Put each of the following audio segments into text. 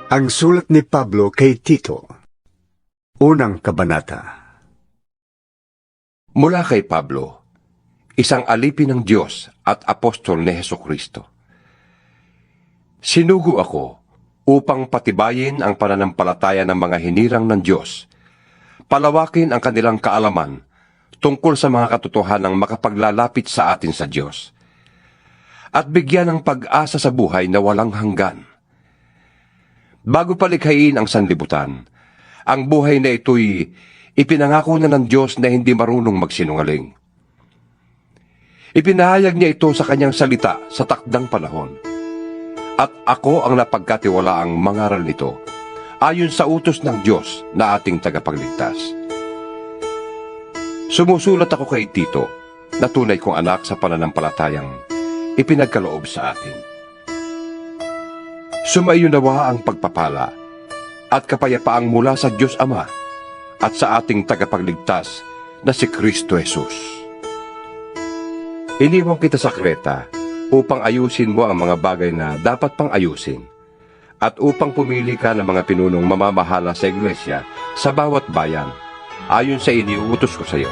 Ang sulat ni Pablo kay Tito. Unang kabanata. Mula kay Pablo, isang alipin ng Diyos at apostol ni Hesukristo. Sinugo ako upang patibayin ang pananampalataya ng mga hinirang ng Diyos, palawakin ang kanilang kaalaman tungkol sa mga katotohanang makapaglalapit sa atin sa Diyos, at bigyan ng pag-asa sa buhay na walang hanggan. Bago palikhain ang sanlibutan, ang buhay na ito'y ipinangako na ng Diyos na hindi marunong magsinungaling. Ipinahayag niya ito sa kanyang salita sa takdang panahon. At ako ang napagkatiwalaang mangaral nito, ayon sa utos ng Diyos na ating tagapagligtas. Sumusulat ako kay Tito, na tunay kong anak sa pananampalatayang ipinagkaloob sa atin. Sumaiyo nawa ang pagpapala at kapayapaang mula sa Diyos Ama at sa ating tagapagligtas na si Kristo Jesus. Iniwan kita sa Kreta upang ayusin mo ang mga bagay na dapat pang ayusin at upang pumili ka ng mga pinunong mamamahala sa iglesia sa bawat bayan ayon sa iniuutos ko sa iyo.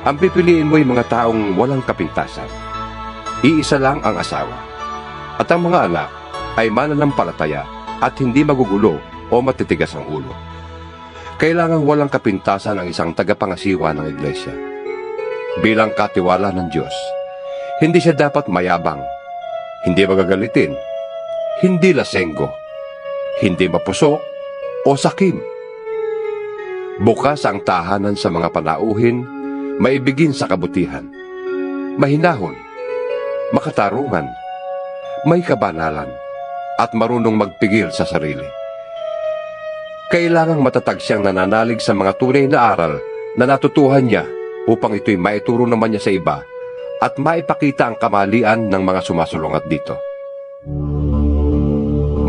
Ang pipiliin mo ay mga taong walang kapintasan. Iisa lang ang asawa at ang mga anak ay mananampalataya at hindi magugulo o matitigas ang ulo. Kailangang walang kapintasan ang isang tagapangasiwa ng iglesia. Bilang katiwala ng Diyos, hindi siya dapat mayabang, hindi magagalitin, hindi lasenggo, hindi mapusok o sakim. Bukas ang tahanan sa mga panauhin, maibigin sa kabutihan, mahinahon, makatarungan, may kabanalan, at marunong magpigil sa sarili. Kailangang matatag siyang nananalig sa mga tunay na aral na natutuhan niya upang ito'y maituro naman niya sa iba at maipakita ang kamalian ng mga sumasalungat dito.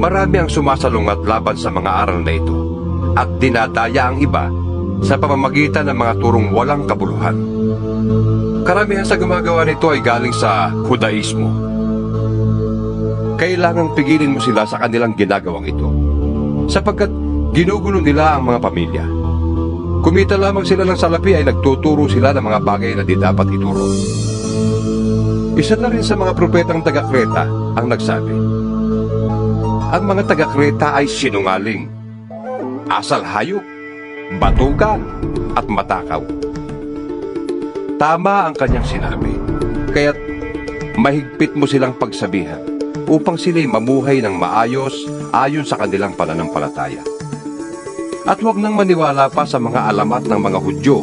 Marami ang sumasalungat laban sa mga aral na ito at dinadaya ang iba sa pamamagitan ng mga turong walang kabuluhan. Karamihan sa gumagawa nito ay galing sa Judaismo. Kailangang pigilin mo sila sa kanilang ginagawang ito, sapagkat ginugulo nila ang mga pamilya. Kumita lamang sila ng salapi ay nagtuturo sila ng mga bagay na di dapat ituro. Isa na rin sa mga propetang taga-Kreta ang nagsabi, ang mga taga-Kreta ay sinungaling, asal hayop, batugan, at matakaw. Tama ang kanyang sinabi, kaya't mahigpit mo silang pagsabihan upang sila'y mamuhay ng maayos ayon sa kanilang pananampalataya. At huwag nang maniwala pa sa mga alamat ng mga Hudyo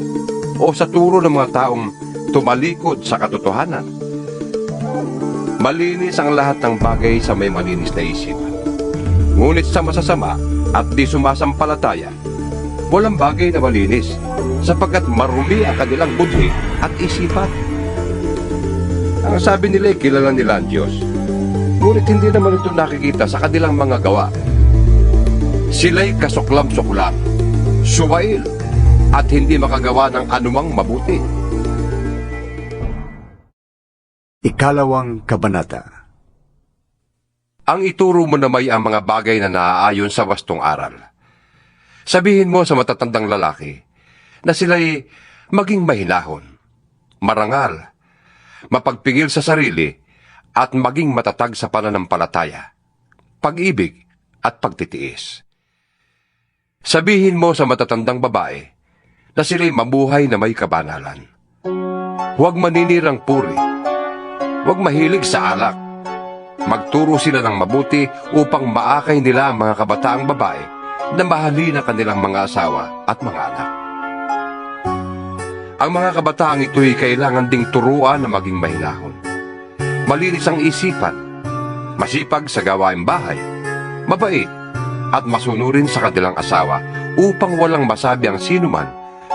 o sa turo ng mga taong tumalikod sa katotohanan. Malinis ang lahat ng bagay sa may malinis na isipan. Ngunit sa masasama at di sumasampalataya, walang bagay na malinis, sapagkat marumi ang kanilang budhi at isipan. Ang sabi nila ay kilala nila ang Diyos, ngunit hindi naman ito nakikita sa kanilang mga gawa. Sila'y kasuklam-suklam, suwail, at hindi makagawa ng anumang mabuti. Ikalawang kabanata. Ang ituro mo na may ang mga bagay na naaayon sa wastong aral. Sabihin mo sa matatandang lalaki na sila'y maging mahinahon, marangal, mapagpigil sa sarili, at maging matatag sa pananampalataya, pag-ibig at pagtitiis. Sabihin mo sa matatandang babae na sila'y mabuhay na may kabanalan. Huwag maninirang puri, huwag mahilig sa alak. Magturo sila ng mabuti upang maakay nila ang mga kabataang babae na mahalin ang kanilang mga asawa at mga anak. Ang mga kabataang ito'y kailangan ding turuan na maging mahinahon. Malinis ang isipan, masipag sa gawaing bahay, mabait, at masunurin sa kanilang asawa upang walang masabi ang sinuman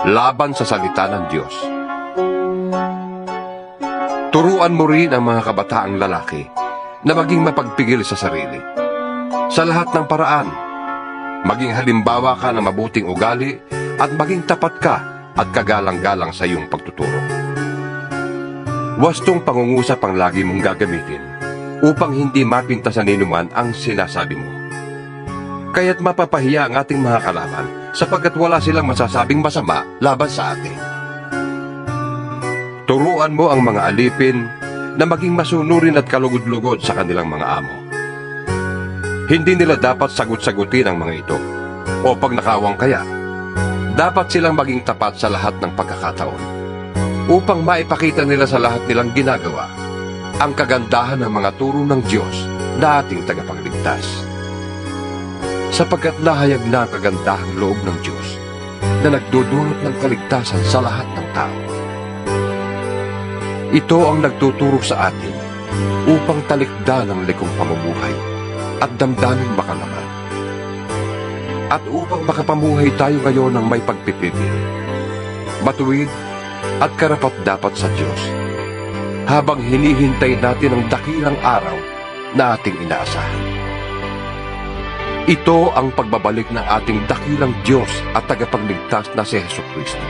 laban sa salita ng Diyos. Turuan mo rin ang mga kabataang lalaki na maging mapagpigil sa sarili. Sa lahat ng paraan, maging halimbawa ka ng mabuting ugali at maging tapat ka at kagalang-galang sa iyong pagtuturo. Wastong pangungusap ang lagi mong gagamitin upang hindi mapinta sa ninuman ang sinasabi mo. Kaya't mapapahiya ang ating mga kalaban sapagkat wala silang masasabing masama laban sa atin. Turuan mo ang mga alipin na maging masunurin at kalugod-lugod sa kanilang mga amo. Hindi nila dapat sagot-sagutin ang mga ito. O pag nakawang kaya, dapat silang maging tapat sa lahat ng pagkakataon upang maipakita nila sa lahat nilang ginagawa ang kagandahan ng mga turo ng Diyos na ating tagapagligtas. Sapagkat nahayag na ang kagandahang loob ng Diyos na nagdudulot ng kaligtasan sa lahat ng tao. Ito ang nagtuturo sa atin upang talikdan ang likong pamumuhay at damdaming makalaman. At upang makapamuhay tayo ngayon ng may pagpipigil, matuwid at karapat-dapat sa Diyos, habang hinihintay natin ang dakilang araw na ating inaasahan. Ito ang pagbabalik ng ating dakilang Diyos at tagapagligtas na si Jesucristo.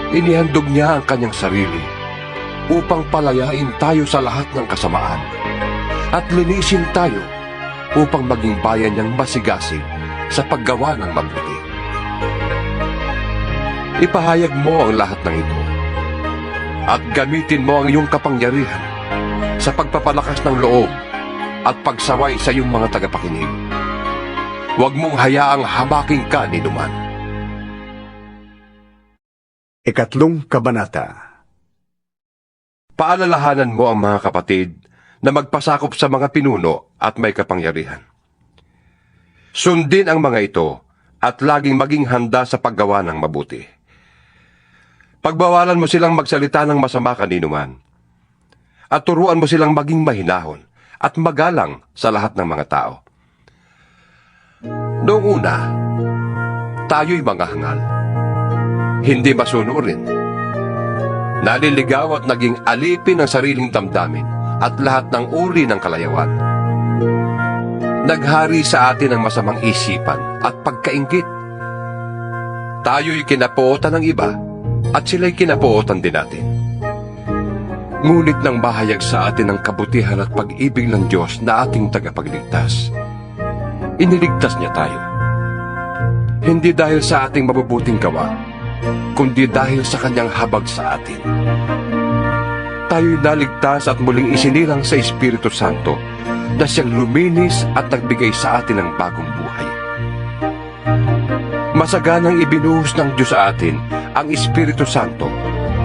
Inihandog niya ang kanyang sarili upang palayain tayo sa lahat ng kasamaan at linisin tayo upang maging bayan niyang masigasig sa paggawa ng mabuti. Ipahayag mo ang lahat ng ito at gamitin mo ang iyong kapangyarihan sa pagpapalakas ng loob at pagsaway sa iyong mga tagapakinig. Huwag mong hayaang hamaking ka ni Numan. 3 Kabanata. Paalalahanan mo ang mga kapatid na magpasakop sa mga pinuno at may kapangyarihan. Sundin ang mga ito at laging maging handa sa paggawa ng mabuti. Pagbawalan mo silang magsalita ng masama kaninuman at turuan mo silang maging mahinahon at magalang sa lahat ng mga tao. Noong una, tayo'y mga hangal, hindi masunurin, naliligaw at naging alipin ang sariling damdamin at lahat ng uri ng kalayawan. Naghari sa atin ang masamang isipan at pagkainggit. Tayo'y kinapootan ng iba at sila'y kinapootan din natin. Ngunit nang mahayag sa atin ang kabutihan at pag-ibig ng Diyos na ating tagapagligtas, iniligtas niya tayo. Hindi dahil sa ating mabubuting gawa, kundi dahil sa kanyang habag sa atin. Tayo'y naligtas at muling isinilang sa Espiritu Santo na siyang luminis at nagbigay sa atin ng bagong buhay. Masaganang ibinuhos ng Diyos sa atin ang Espiritu Santo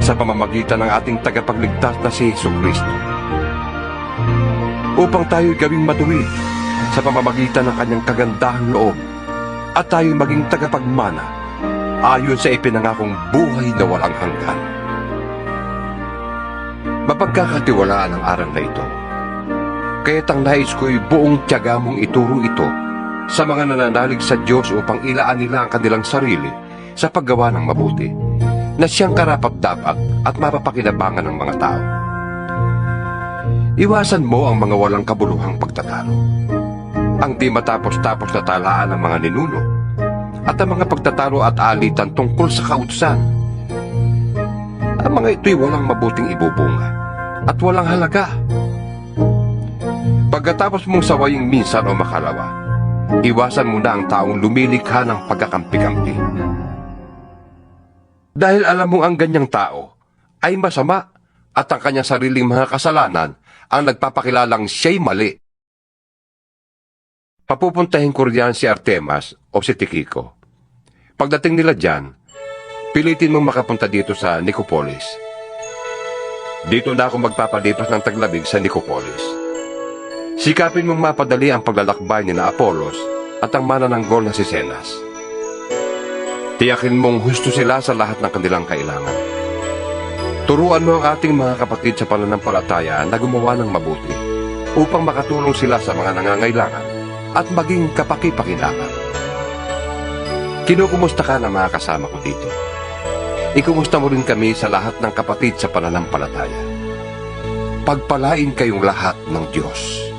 sa pamamagitan ng ating tagapagligtas na si Jesucristo, upang tayo'y gawing matuwid sa pamamagitan ng kanyang kagandahang loob at tayo'y maging tagapagmana ayon sa ipinangakong buhay na walang hanggan. Mapagkakatiwalaan ang aral na ito, kaya't ang nais ko'y buong tiyaga mong ituro ito sa mga nananalig sa Diyos upang ilaan nila ang kanilang sarili sa paggawa ng mabuti, na siyang karapat-dapat at mapapakinabangan ng mga tao. Iwasan mo ang mga walang kabuluhang pagtatalo, ang di matapos-tapos na talaan ng mga ninuno, at ang mga pagtatalo at alitan tungkol sa kautusan. Ang mga ito'y walang mabuting ibubunga at walang halaga. Pagkatapos mong sawayin minsan o makalawa, iwasan mo na ang taong lumilikha ng pagkakampi-kampi. Dahil alam mong ang ganyang tao ay masama at ang kanyang sariling mga kasalanan ang nagpapakilalang siya'y mali. Papupuntahin ko riyan si Artemas o si Tikiko. Pagdating nila dyan, pilitin mong makapunta dito sa Nicopolis. Dito na ako magpapalipas ng taglabig sa Nicopolis. Sikapin mong mapadali ang paglalakbay ni na Apolos at ang manananggol na si Zenas. Tiyakin mong husto sila sa lahat ng kanilang kailangan. Turuan mo ang ating mga kapatid sa pananampalataya na gumawa ng mabuti upang makatulong sila sa mga nangangailangan at maging kapaki-pakinabang. Kinukumusta ka ng mga kasama ko dito. Ikumusta mo rin kami sa lahat ng kapatid sa pananampalataya. Pagpalain kayong lahat ng Diyos.